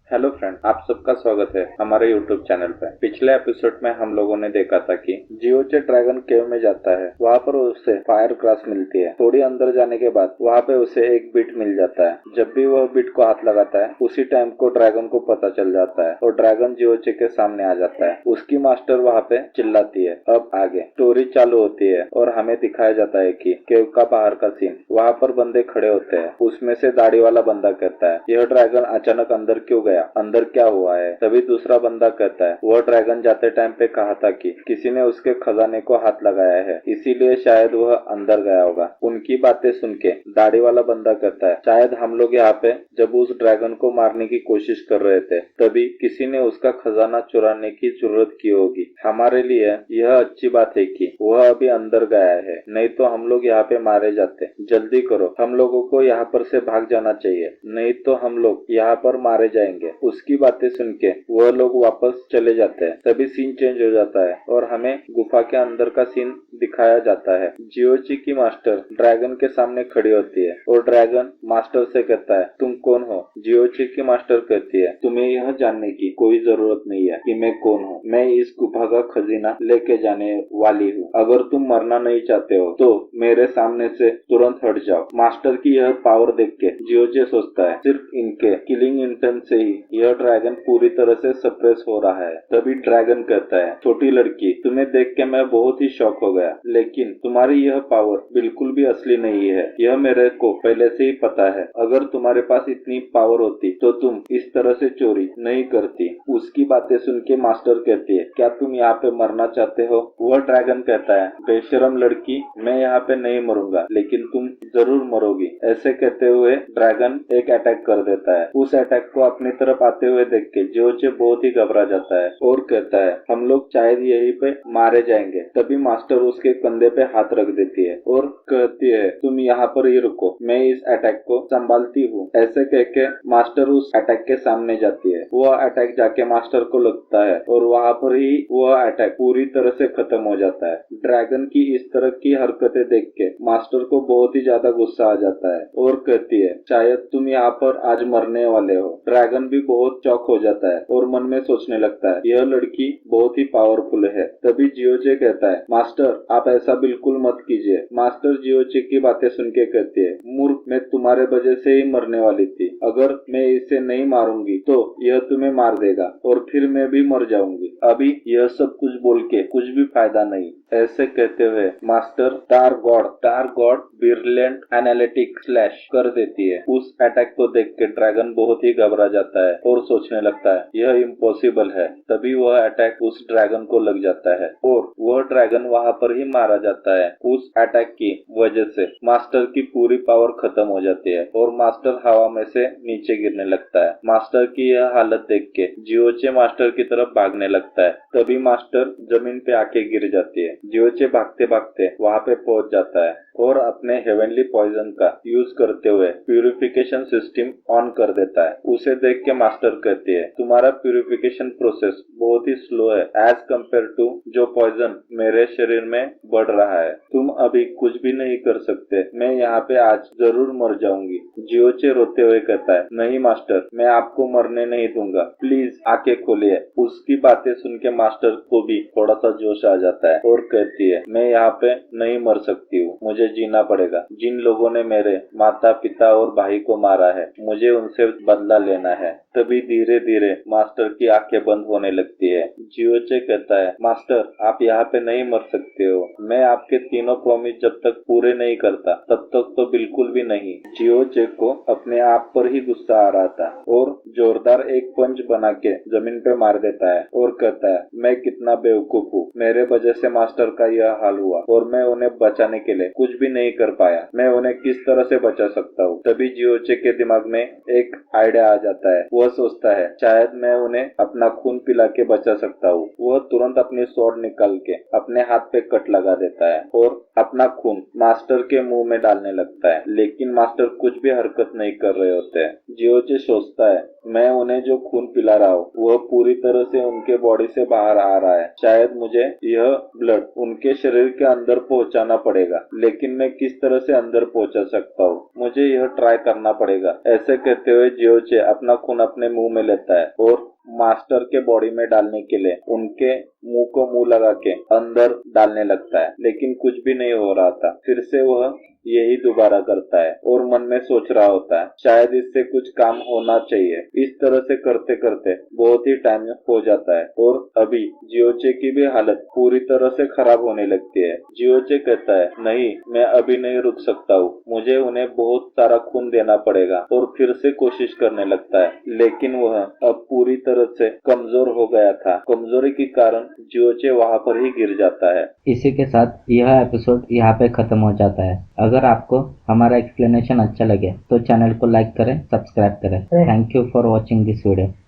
Hello friend, आप सबका स्वागत है हमारे यूट्यूब चैनल पे। पिछले एपिसोड में हम लोगों ने देखा था कि जियोचे ड्रैगन केव में जाता है। वहाँ पर उसे फायर क्रास मिलती है। थोड़ी अंदर जाने के बाद वहाँ पे उसे एक बिट मिल जाता है। जब भी वह बिट को हाथ लगाता है उसी टाइम को ड्रैगन को पता चल जाता है और ड्रैगन जियोचे के सामने आ जाता है। उसकी मास्टर वहाँ पे चिल्लाती है। अब आगे स्टोरी चालू होती है और हमें दिखाया जाता है कि केव का बाहर का सीन। वहाँ पर बंदे खड़े होते हैं। उसमें से दाढ़ी वाला बंदा कहता है, यह ड्रैगन अचानक अंदर क्यों गया, अंदर क्या हुआ है। तभी दूसरा बंदा कहता है, वह ड्रैगन जाते टाइम पे कहा था कि किसी ने उसके खजाने को हाथ लगाया है, इसीलिए शायद वह अंदर गया होगा। उनकी बातें सुन के दाढ़ी वाला बंदा कहता है, शायद हम लोग यहाँ पे जब उस ड्रैगन को मारने की कोशिश कर रहे थे तभी किसी ने उसका खजाना चुराने की जरूरत की होगी। हमारे लिए यह अच्छी बात है कि वह अभी अंदर गया है, नहीं तो हम लोग यहाँ पे मारे जाते। जल्दी करो, हम लोगों को यहाँ पर से भाग जाना चाहिए, नहीं तो हम लोग यहाँ पर मारे जाएंगे। उसकी बातें सुन के वह लोग वापस चले जाते हैं। तभी सीन चेंज हो जाता है और हमें गुफा के अंदर का सीन दिखाया जाता है। जियोची की मास्टर ड्रैगन के सामने खड़ी होती है और ड्रैगन मास्टर से कहता है, तुम कौन हो। जियोची की मास्टर कहती है, तुम्हें यह जानने की कोई जरूरत नहीं है कि मैं कौन हूँ। मैं इस गुफा का खजीना लेके जाने वाली हूँ। अगर तुम मरना नहीं चाहते हो तो मेरे सामने से तुरंत हट जाओ। मास्टर की यह पावर देख के जियोची सोचता है, सिर्फ इनके किलिंग इंटेंट से ही यह ड्रैगन पूरी तरह से सप्रेस हो रहा है। तभी ड्रैगन कहता है, छोटी लड़की, तुम्हें देख के मैं बहुत ही शॉक हो गया, लेकिन तुम्हारी यह पावर बिल्कुल भी असली नहीं है। यह मेरे को पहले से ही पता है। अगर तुम्हारे पास इतनी पावर होती तो तुम इस तरह से चोरी नहीं करती। उसकी बातें सुन के मास्टर कहती है, क्या तुम यहाँ पे मरना चाहते हो। वह ड्रैगन कहता है, बेशरम लड़की, मैं यहाँ पे नहीं मरूंगा, लेकिन तुम जरूर मरोगी। ऐसे कहते हुए ड्रैगन एक अटैक कर देता है। उस अटैक को अपनी तरफ आते हुए देख के जियोची बहुत ही घबरा जाता है और कहता है, हम लोग शायद यहीं पे मारे जाएंगे। तभी मास्टर उसके कंधे पे हाथ रख देती है और कहती है, तुम यहाँ पर ही रुको, मैं इस अटैक को संभालती हूँ। ऐसे कह के मास्टर उस अटैक के सामने जाती है। वह अटैक जाके मास्टर को लगता है और वहाँ पर ही वह अटैक पूरी तरह से खत्म हो जाता है। ड्रैगन की इस तरह की हरकतें देख के मास्टर को बहुत ही ज्यादा गुस्सा आ जाता है और कहती है, शायद तुम यहाँ पर आज मरने वाले हो। ड्रैगन भी बहुत चौक हो जाता है और मन में सोचने लगता है, यह लड़की बहुत ही पावरफुल है। तभी जियोची कहता है, मास्टर आप ऐसा बिल्कुल मत कीजिए। मास्टर जियोची की बातें सुन के कहती है, मूर्ख, मैं तुम्हारे वजह से ही मरने वाली थी। अगर मैं इसे नहीं मारूंगी तो यह तुम्हें मार देगा और फिर मैं भी मर जाऊंगी। अभी यह सब कुछ बोल के कुछ भी फायदा नहीं। ऐसे कहते हुए master star God brilliant analytic slash कर देती है। उस अटैक को देख के ड्रैगन बहुत ही घबरा जाता है और सोचने लगता है, यह इम्पॉसिबल है। तभी वह अटैक उस ड्रैगन को लग जाता है और वह ड्रैगन वहां पर ही मारा जाता है। उस अटैक की वजह से मास्टर की पूरी पावर खत्म हो जाती है और मास्टर हवा में से नीचे गिरने लगता है। मास्टर की यह हालत देख के जियोची मास्टर की तरफ भागने लगता है। तभी मास्टर जमीन पे आके गिर जाती है। जियोची भागते भागते वहां पे पहुंच जाता है और अपने हेवनली पॉइजन का यूज करते हुए प्यूरिफिकेशन सिस्टम ऑन कर देता है। उसे देख के मास्टर कहती है, तुम्हारा प्यूरिफिकेशन प्रोसेस बहुत ही स्लो है एज कम्पेयर टू जो पॉइजन मेरे शरीर में बढ़ रहा है। तुम अभी कुछ भी नहीं कर सकते। मैं यहाँ पे आज जरूर मर जाऊंगी। जियोची रोते हुए कहता है, नहीं मास्टर, मैं आपको मरने नहीं दूंगा, प्लीज आंखें खोलिए। उसकी बातें सुन के मास्टर को भी थोड़ा सा जोश आ जाता है और कहती है, मैं यहाँ पे नहीं मर सकती हूँ, मुझे जीना पड़ेगा। जिन लोगों ने मेरे माता पिता और भाई को मारा है, मुझे उनसे बदला लेना है। तभी धीरे धीरे मास्टर की आंखें बंद होने लगती है। जियोची कहता है, मास्टर आप यहाँ पे नहीं मर सकते हो। मैं आपके तीनों प्रॉमिस जब तक पूरे नहीं करता तब तक तो बिल्कुल भी नहीं। जियोची को अपने आप पर ही गुस्सा आ रहा था और जोरदार एक पंच बना के जमीन पे मार देता है और कहता है, मैं कितना बेवकूफ हूँ, मेरे वजह से मास्टर का यह हाल हुआ और मैं उन्हें बचाने के लिए कुछ भी नहीं कर पाया। मैं उन्हें किस तरह से बचा सकता हूँ। तभी जियोची के दिमाग में एक आइडिया आ जाता है। वह सोचता है, शायद मैं उन्हें अपना खून पिला के बचा सकता हूँ। वह तुरंत अपनी स्वॉर्ड निकाल के अपने हाथ पे कट लगा देता है और अपना खून मास्टर के मुंह में डालने लगता है, लेकिन मास्टर कुछ भी हरकत नहीं कर रहे होते हैं। जियोची सोचता है, मैं उन्हें जो खून पिला रहा हूँ वह पूरी तरह से उनके बॉडी से बाहर आ रहा है। शायद मुझे यह ब्लड उनके शरीर के अंदर पहुंचाना पड़ेगा, लेकिन मैं किस तरह से अंदर पहुंचा सकता हूँ? मुझे यह ट्राई करना पड़ेगा। ऐसे कहते हुए जियोचे अपना खून अपने मुंह में लेता है और मास्टर के बॉडी में डालने के लिए उनके मुंह को मुंह लगा के अंदर डालने लगता है, लेकिन कुछ भी नहीं हो रहा था। फिर से वह यही दोबारा करता है और मन में सोच रहा होता है शायद इससे कुछ काम होना चाहिए। इस तरह से करते करते बहुत ही टाइम हो जाता है और अभी जियोचे की भी हालत पूरी तरह से खराब होने लगती है। जियोचे कहता है, नहीं, मैं अभी नहीं रुक सकता हूँ, मुझे उन्हें बहुत सारा खून देना पड़ेगा और फिर से कोशिश करने लगता है, लेकिन वह अब पूरी तरह से कमजोर हो गया था। कमजोरी के कारण जियोचे वहाँ पर ही गिर जाता है। इसी के साथ यह एपिसोड यहाँ पे खत्म हो जाता है। अगर आपको हमारा एक्सप्लेनेशन अच्छा लगे तो चैनल को लाइक करें, सब्सक्राइब करें। Thank you for watching this video.